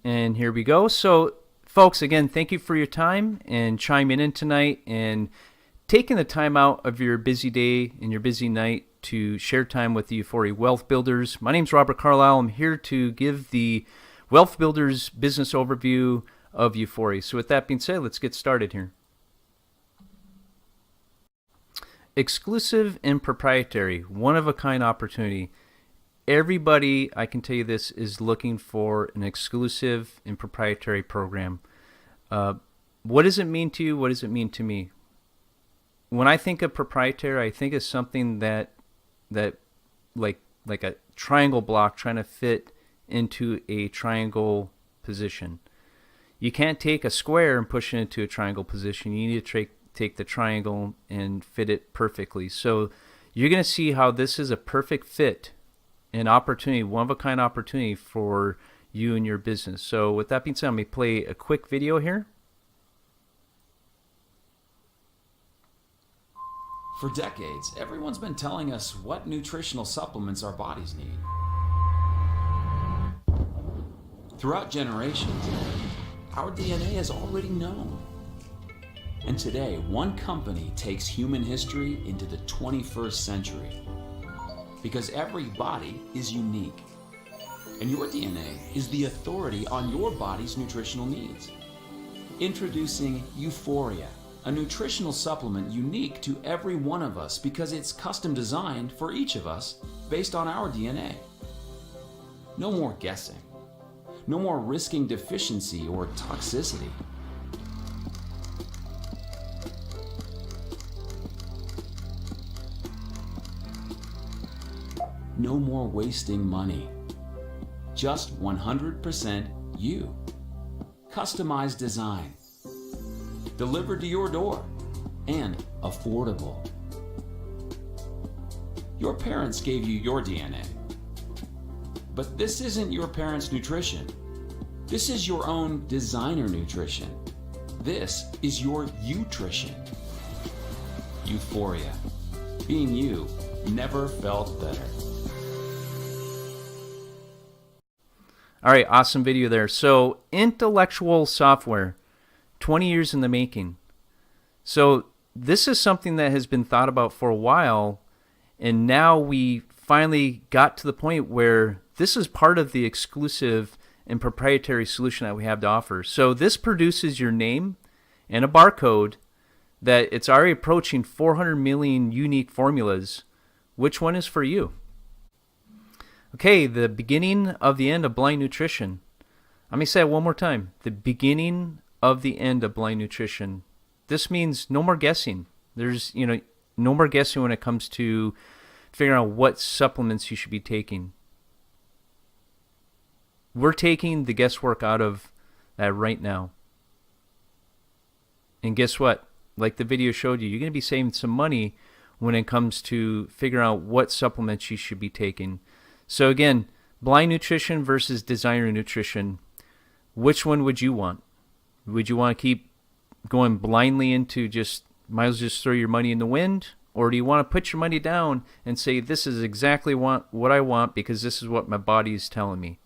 And here we go. So, folks, again, thank you for your time and chiming in tonight and taking the time out of your busy day and your busy night to share time with the Uforia Wealth Builders. My name's Robert Carlisle. I'm here to give the Wealth Builders business overview of Uforia. So with that being said, let's get started here. Exclusive and proprietary, one-of-a-kind opportunity. Everybody, I can tell you this, is looking for an exclusive and proprietary program. What does it mean to you? What does it mean to me? When I think of proprietary, I think of something that like a triangle block trying to fit into a triangle position. You can't take a square and push it into a triangle position. You need to take the triangle and fit it perfectly. So you're going to see how this is a perfect fit, an opportunity, one-of-a-kind opportunity for you and your business. So with that being said, let me play a quick video here. For decades, everyone's been telling us what nutritional supplements our bodies need. Throughout generations, our DNA has already known. And today, one company takes human history into the 21st century. Because every body is unique. And your DNA is the authority on your body's nutritional needs. Introducing Uforia, a nutritional supplement unique to every one of us because it's custom designed for each of us based on our DNA. No more guessing. No more risking deficiency or toxicity. No more wasting money. Just 100% you. Customized design. Delivered to your door. And affordable. Your parents gave you your DNA. But this isn't your parents' nutrition. This is your own designer nutrition. This is your Utrition. Uforia. Being you never felt better. All right, awesome video there. So intellectual software, 20 years in the making. So this is something that has been thought about for a while, and now we finally got to the point where this is part of the exclusive and proprietary solution that we have to offer. So this produces your name and a barcode that it's already approaching 400 million unique formulas. Which one is for you? Okay, the beginning of the end of blind nutrition. Let me say it one more time. The beginning of the end of blind nutrition. This means no more guessing. There's, no more guessing when it comes to figuring out what supplements you should be taking. We're taking the guesswork out of that right now. And guess what? Like the video showed you, you're going to be saving some money when it comes to figuring out what supplements you should be taking. So again, blind nutrition versus designer nutrition. Which one would you want? Would you want to keep going blindly into might as well just throw your money in the wind? Or do you want to put your money down and say, this is exactly what I want because this is what my body is telling me?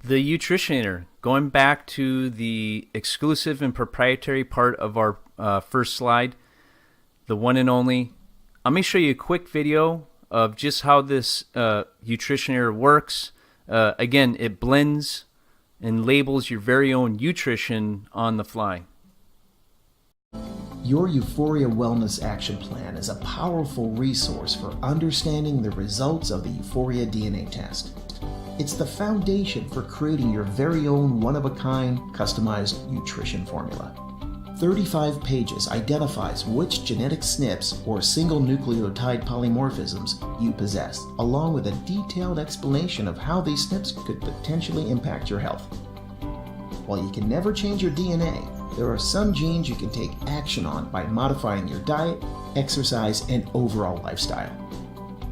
The Utritionator, going back to the exclusive and proprietary part of our first slide, the one and only. I'm going to show you a quick video of just how this Utritionator works. Again, it blends and labels your very own Utrition on the fly. Your Uforia Wellness Action Plan is a powerful resource for understanding the results of the Uforia DNA test. It's the foundation for creating your very own one-of-a-kind customized nutrition formula. 35 pages identifies which genetic SNPs or single nucleotide polymorphisms you possess, along with a detailed explanation of how these SNPs could potentially impact your health. While you can never change your DNA, there are some genes you can take action on by modifying your diet, exercise, and overall lifestyle.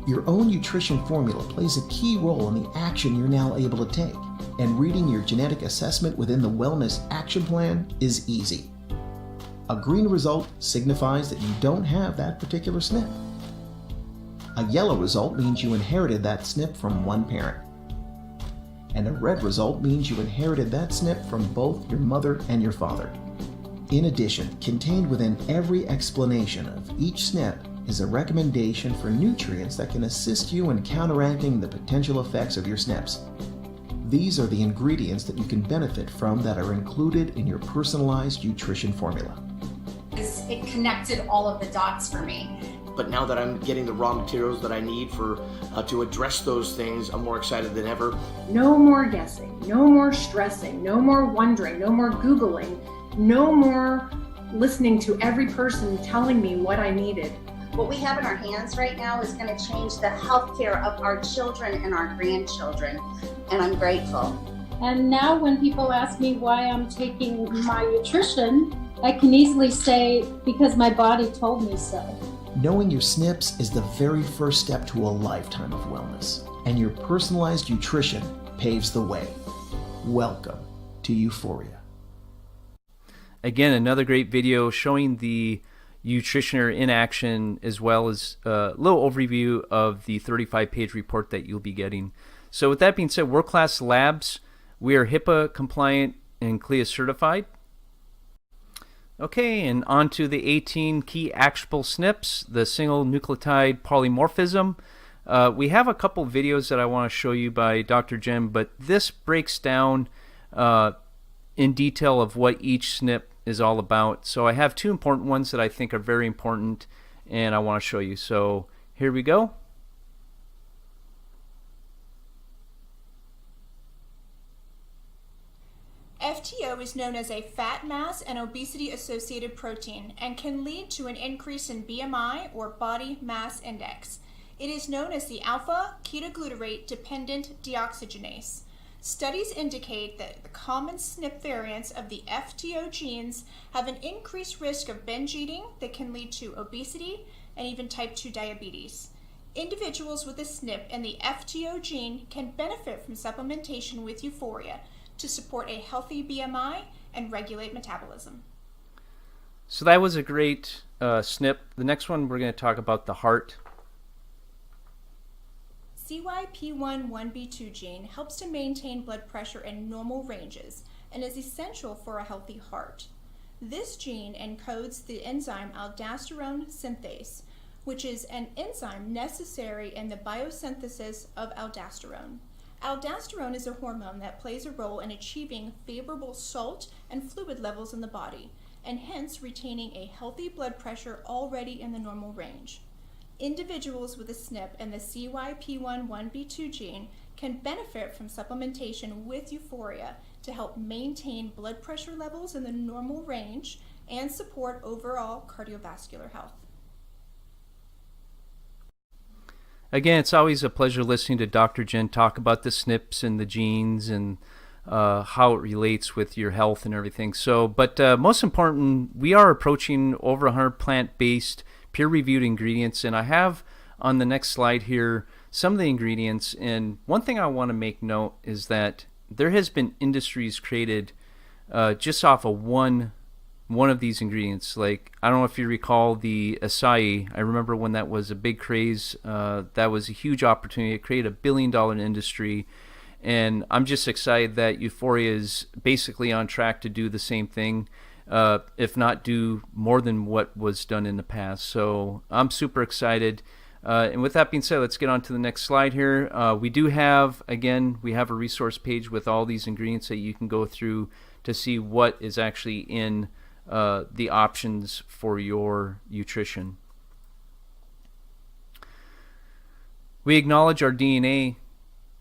Your own nutrition formula plays a key role in the action you're now able to take, and reading your genetic assessment within the Wellness Action Plan is easy. A green result signifies that you don't have that particular SNP. A yellow result means you inherited that SNP from one parent. and a red result means you inherited that SNP from both your mother and your father. In addition, contained within every explanation of each SNP is a recommendation for nutrients that can assist you in counteracting the potential effects of your SNPs. These are the ingredients that you can benefit from that are included in your personalized nutrition formula. It connected all of the dots for me. But now that I'm getting the raw materials that I need to address those things, I'm more excited than ever. No more guessing, no more stressing, no more wondering, no more Googling, no more listening to every person telling me what I needed. What we have in our hands right now is going to change the healthcare of our children and our grandchildren, and I'm grateful. And now when people ask me why I'm taking my nutrition, I can easily say, because my body told me so. Knowing your SNPs is the very first step to a lifetime of wellness, and your personalized nutrition paves the way. Welcome to Uforia. Again, another great video showing the nutritioner in action, as well as a little overview of the 35-page report that you'll be getting. So with that being said, world-class labs, we are HIPAA compliant and CLIA certified. Okay, and on to the 18 key actionable SNPs, the single nucleotide polymorphism. We have a couple videos that I want to show you by Dr. Jen, but this breaks down in detail of what each SNP is all about. So I have two important ones that I think are very important, and I want to show you. So here we go. FTO is known as a fat mass and obesity associated protein and can lead to an increase in BMI or body mass index. It is known as the alpha ketoglutarate dependent deoxygenase. Studies indicate that the common SNP variants of the FTO genes have an increased risk of binge eating that can lead to obesity and even type 2 diabetes. Individuals with a SNP and the FTO gene can benefit from supplementation with Uforia to support a healthy BMI and regulate metabolism. So that was a great SNP. The next one, we're going to talk about the heart. CYP11B2 gene helps to maintain blood pressure in normal ranges and is essential for a healthy heart. This gene encodes the enzyme aldosterone synthase, which is an enzyme necessary in the biosynthesis of aldosterone. Aldosterone is a hormone that plays a role in achieving favorable salt and fluid levels in the body, and hence retaining a healthy blood pressure already in the normal range. Individuals with a SNP and the CYP11B2 gene can benefit from supplementation with Uforia to help maintain blood pressure levels in the normal range and support overall cardiovascular health. Again, it's always a pleasure listening to Dr. Jen talk about the SNPs and the genes and how it relates with your health and everything. So, but most important, we are approaching over 100 plant-based, peer-reviewed ingredients, and I have on the next slide here some of the ingredients. And one thing I want to make note is that there has been industries created just off of one of these ingredients. Like, I don't know if you recall the acai. I remember when that was a big craze. That was a huge opportunity. It created $1 billion industry, and I'm just excited that Uforia is basically on track to do the same thing, if not do more than what was done in the past. So I'm super excited. And with that being said, let's get on to the next slide here. We do have, again, we have a resource page with all these ingredients that you can go through to see what is actually in the options for your nutrition. We acknowledge our DNA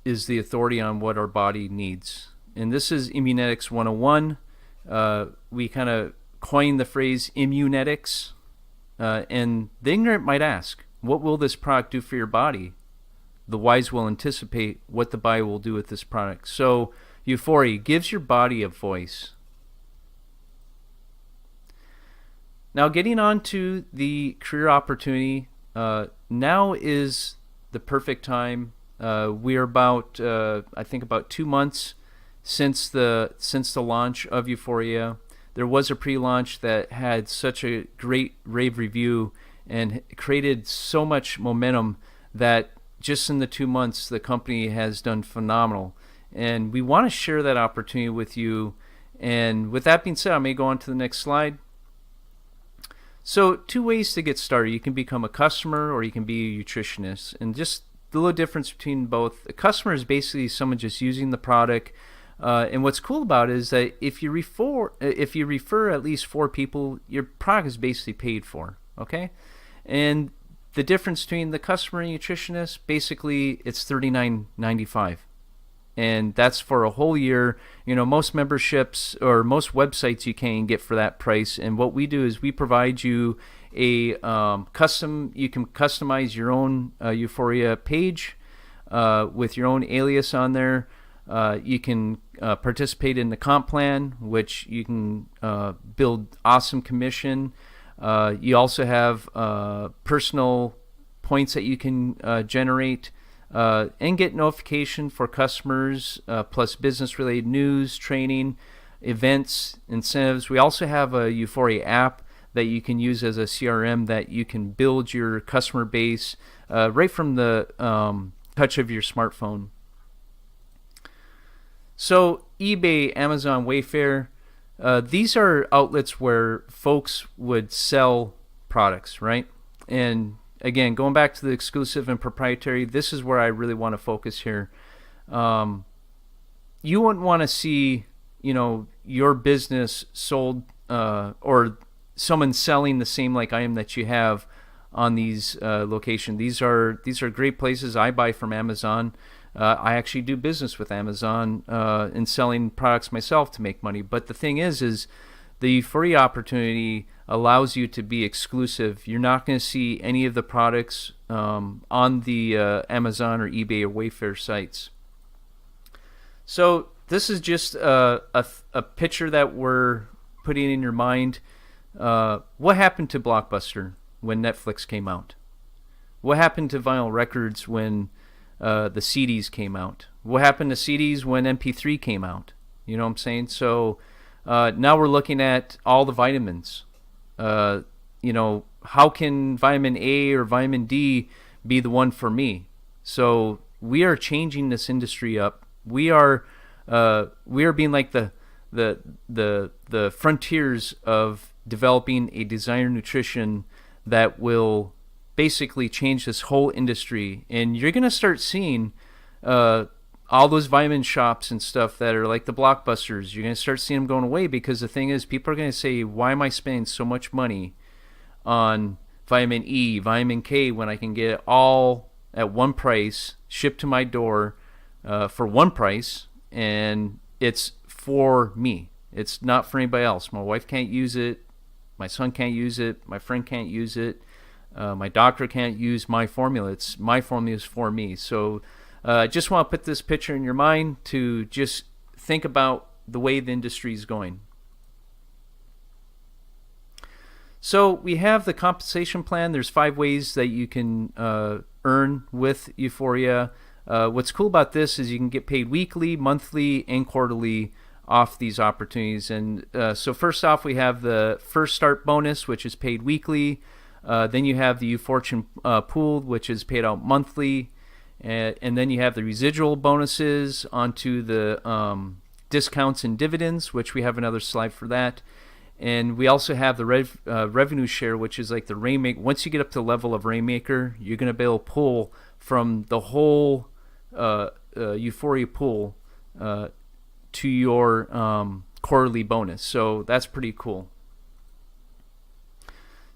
is the authority on what our body needs. And this is Immuneetics 101. We kind of coined the phrase Immuneetics. And the ignorant might ask, what will this product do for your body? The wise will anticipate what the body will do with this product. So Uforia gives your body a voice. Now, getting on to the career opportunity, now is the perfect time. We are about, I think, about 2 months since the launch of Uforia. There was a pre-launch that had such a great rave review and created so much momentum that just in the 2 months the company has done phenomenal. And we want to share that opportunity with you. And with that being said, I may go on to the next slide. So 2 ways to get started. You can become a customer or you can be a nutritionist. And just the little difference between both. A customer is basically someone just using the product. And what's cool about it is that if you refer at least 4 people, your product is basically paid for. Okay? And the difference between the customer and nutritionist, basically it's $39.95. And that's for a whole year. You know, most memberships or most websites you can get for that price. And what we do is we provide you a you can customize your own Uforia page with your own alias on there. You can participate in the comp plan, which you can build awesome commission. You also have personal points that you can generate. And get notification for customers, plus business-related news, training, events, incentives. We also have a Uforia app that you can use as a CRM that you can build your customer base right from the touch of your smartphone. So eBay, Amazon, Wayfarer, these are outlets where folks would sell products, right? And again, going back to the exclusive and proprietary, this is where I really want to focus here. You wouldn't want to see, your business sold or someone selling the same like I am that you have on these locations. These are great places. I buy from Amazon. I actually do business with Amazon in selling products myself to make money. But the thing is the free opportunity allows you to be exclusive. You're not going to see any of the products on the Amazon or eBay or Wayfarer sites. So this is just a picture that we're putting in your mind. What happened to Blockbuster when Netflix came out? What happened to vinyl records when the CDs came out? What happened to CDs when MP3 came out? You know what I'm saying? So now we're looking at all the vitamins. How can vitamin A or vitamin D be the one for me? So we are changing this industry up. We are being like the frontiers of developing a designer nutrition that will basically change this whole industry. And you're going to start seeing all those vitamin shops and stuff that are like the Blockbusters. You're going to start seeing them going away because the thing is, people are going to say, why am I spending so much money on vitamin E, vitamin K, when I can get it all at one price, shipped to my door for one price, and it's for me. It's not for anybody else. My wife can't use it. My son can't use it. My friend can't use it. My doctor can't use my formula. My formula is for me. So I just want to put this picture in your mind to just think about the way the industry is going. So we have the compensation plan. There's 5 ways that you can earn with Uforia. What's cool about this is you can get paid weekly, monthly, and quarterly off these opportunities. And so first off, we have the first start bonus, which is paid weekly. Then you have the Fortune pooled, which is paid out monthly. And then you have the residual bonuses onto the discounts and dividends, which we have another slide for that. And we also have the revenue share, which is like the Rainmaker. Once you get up to the level of Rainmaker, you're going to be able to pull from the whole Uforia pool to your quarterly bonus. So that's pretty cool.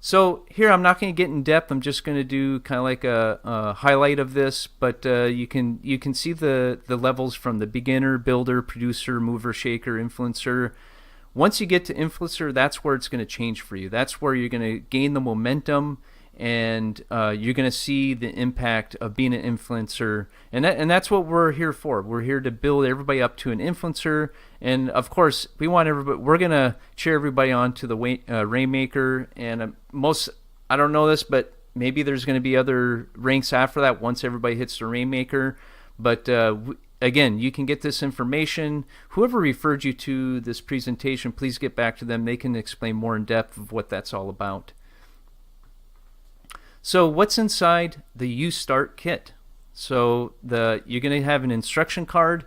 So here, I'm not going to get in depth. I'm just going to do kind of like a highlight of this, but you can see the levels from the beginner, builder, producer, mover, shaker, influencer. Once you get to influencer, that's where it's going to change for you. That's where you're going to gain the momentum, and you're going to see the impact of being an influencer. And that's what we're here for. We're here to build everybody up to an influencer. And of course, we want everybody. We're going to cheer everybody on to the Rainmaker. And I don't know this, but maybe there's going to be other ranks after that once everybody hits the Rainmaker. But again, you can get this information. Whoever referred you to this presentation, please get back to them. They can explain more in depth of what that's all about. So what's inside the U Start kit? So you're going to have an instruction card.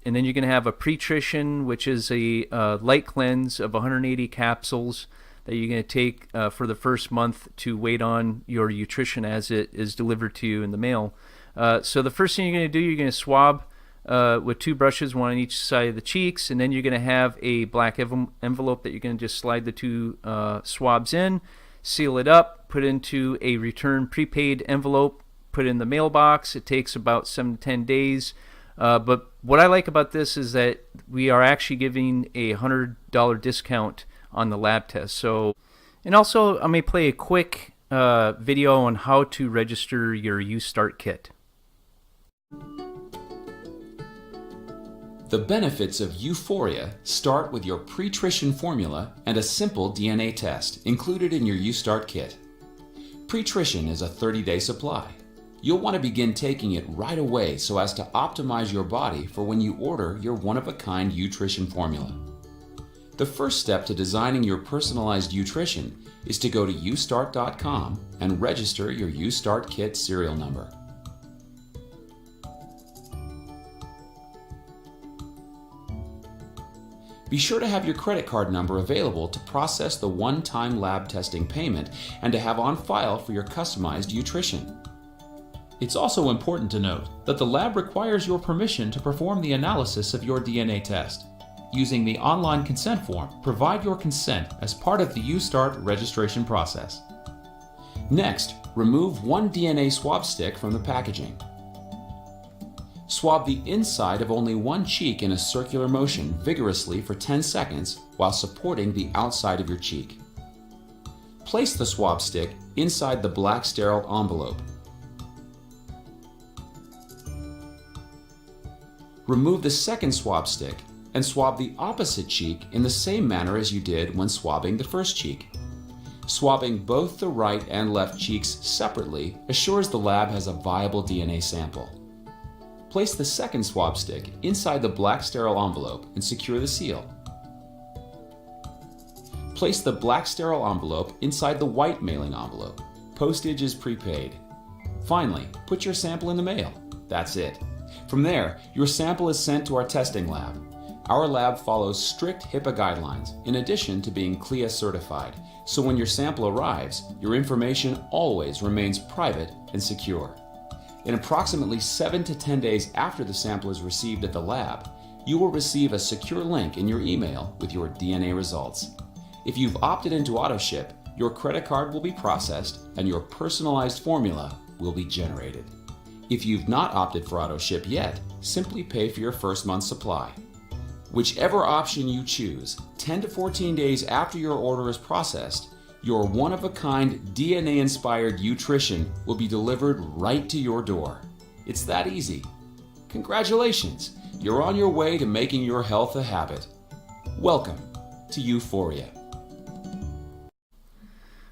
and then you're going to have a Pretrition, which is a light cleanse of 180 capsules that you're going to take for the first month to wait on your nutrition as it is delivered to you in the mail. So the first thing you're going to do, you're going to swab with 2 brushes, one on each side of the cheeks, and then you're going to have a black envelope that you're going to just slide the 2 swabs in, seal it up, put it into a return prepaid envelope, put it in the mailbox. It takes about 7 to 10 days. But what I like about this is that we are actually giving a $100 discount on the lab test. So, and also I may play a quick video on how to register your UStart kit. The benefits of Uforia start with your Pretrition formula and a simple DNA test included in your UStart kit. Pretrition is a 30-day supply. You'll want to begin taking it right away so as to optimize your body for when you order your one-of-a-kind Utrition formula. The first step to designing your personalized nutrition is to go to ustart.com and register your UStart kit serial number. Be sure to have your credit card number available to process the one-time lab testing payment and to have on file for your customized nutrition. It's also important to note that the lab requires your permission to perform the analysis of your DNA test. Using the online consent form, provide your consent as part of the UStart registration process. Next, remove 1 DNA swab stick from the packaging. Swab the inside of only 1 cheek in a circular motion vigorously for 10 seconds while supporting the outside of your cheek. Place the swab stick inside the black sterile envelope. Remove the second swab stick and swab the opposite cheek in the same manner as you did when swabbing the first cheek. Swabbing both the right and left cheeks separately assures the lab has a viable DNA sample. Place the second swab stick inside the black sterile envelope and secure the seal. Place the black sterile envelope inside the white mailing envelope. Postage is prepaid. Finally, put your sample in the mail. That's it. From there, your sample is sent to our testing lab. Our lab follows strict HIPAA guidelines in addition to being CLIA certified, so when your sample arrives, your information always remains private and secure. In approximately 7 to 10 days after the sample is received at the lab, you will receive a secure link in your email with your DNA results. If you've opted into AutoShip, your credit card will be processed and your personalized formula will be generated. If you've not opted for AutoShip yet, simply pay for your first month's supply. Whichever option you choose, 10 to 14 days after your order is processed, your one-of-a-kind DNA-inspired nutrition will be delivered right to your door. It's that easy. Congratulations! You're on your way to making your health a habit. Welcome to Uforia.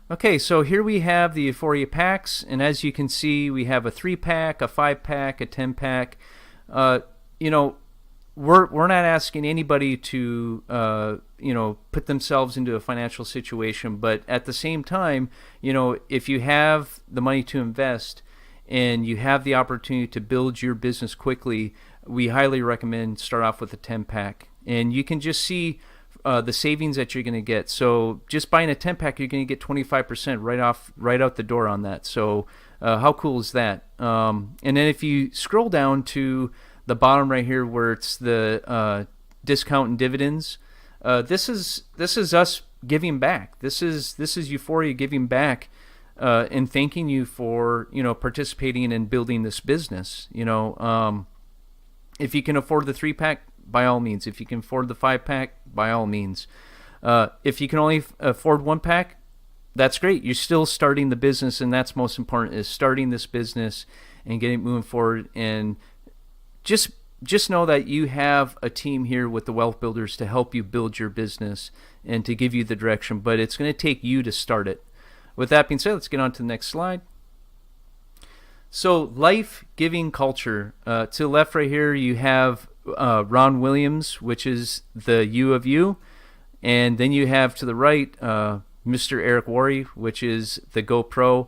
Okay, so here we have the Uforia packs, and as you can see, we have a 3-pack, a 5-pack, a 10-pack. We're not asking anybody to put themselves into a financial situation, but at the same time, if you have the money to invest and you have the opportunity to build your business quickly, we highly recommend start off with a 10-pack, and you can just see the savings that you're going to get. So just buying a 10-pack, you're going to get 25% right out the door on that. So how cool is that? And then if you scroll down to the bottom right here where it's the discount and dividends, this is us giving back. This is Uforia giving back and thanking you for participating in building this business. If you can afford the 3-pack, by all means. If you can afford the 5-pack, by all means. If you can only afford 1-pack, that's great. You're still starting the business, and that's most important, is starting this business and getting moving forward. And just know that you have a team here with the Wealth Builders to help you build your business and to give you the direction, but it's going to take you to start it. With that being said, let's get on to the next slide. So, life-giving culture. To the left right here, you have Ron Williams, which is the U of U, and then you have to the right Mr. Eric Worre, which is the GoPro.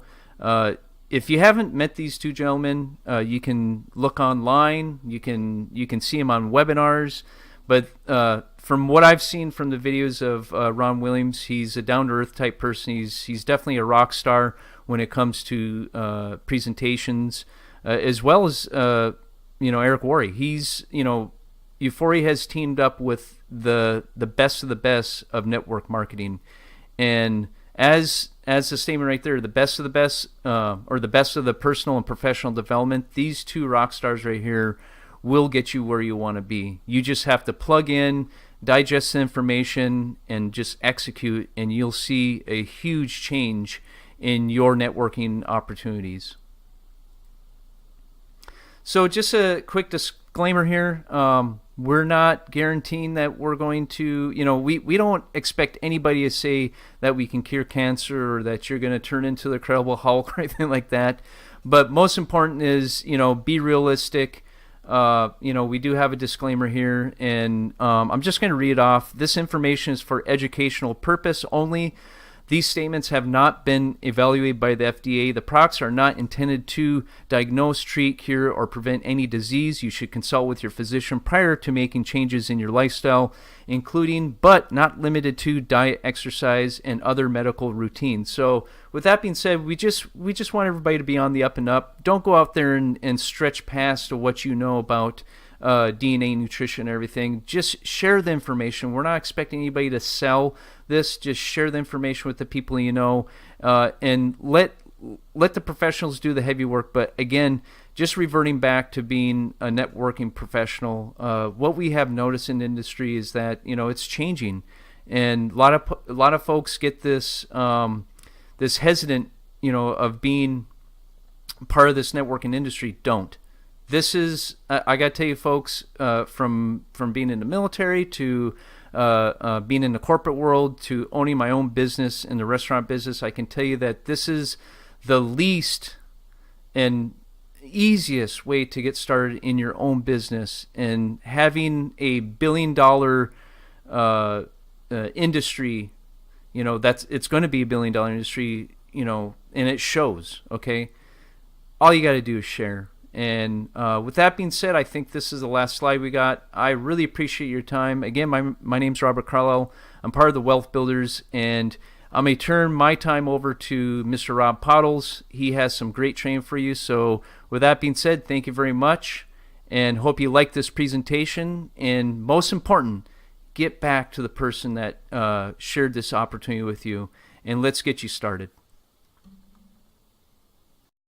if you haven't met these two gentlemen, you can look online. You can see them on webinars. But from what I've seen from the videos of Ron Williams, he's a down-to-earth type person. He's definitely a rock star when it comes to presentations, as well as Eric Worre. He's Uforia has teamed up with the best of the best of network marketing, and as the statement right there, the best of the best, or the best of the personal and professional development. These two rock stars right here will get you where you want to be. You just have to plug in, digest the information, and just execute, and you'll see a huge change in your networking opportunities. So just a quick disclaimer here. We're not guaranteeing that we're going to, we don't expect anybody to say that we can cure cancer or that you're going to turn into the Incredible Hulk or anything like that. But most important is, be realistic. We do have a disclaimer here, and I'm just going to read it off. This information is for educational purpose only. These statements have not been evaluated by the FDA. The products are not intended to diagnose, treat, cure, or prevent any disease. You should consult with your physician prior to making changes in your lifestyle, including but not limited to diet, exercise, and other medical routines. So with that being said, we just want everybody to be on the up and up. Don't go out there and stretch past what you know about DNA, nutrition, and everything. Just share the information. We're not expecting anybody to sell this. Just share the information with the people you know, and let the professionals do the heavy work. But again, just reverting back to being a networking professional, what we have noticed in the industry is that it's changing, and a lot of folks get this this hesitant of being part of this networking industry. Don't. This is, I got to tell you folks, from being in the military to being in the corporate world to owning my own business in the restaurant business, I can tell you that this is the least and easiest way to get started in your own business. And having a $1 billion industry, it's going to be a $1 billion industry, and it shows, okay? All you got to do is share. And with that being said, I think this is the last slide we got. I really appreciate your time. Again, my name's Robert Carlisle. I'm part of the Wealth Builders, and I may turn my time over to Mr. Rob Pottles. He has some great training for you. So with that being said, thank you very much, and hope you like this presentation. And most important, get back to the person that shared this opportunity with you, and let's get you started.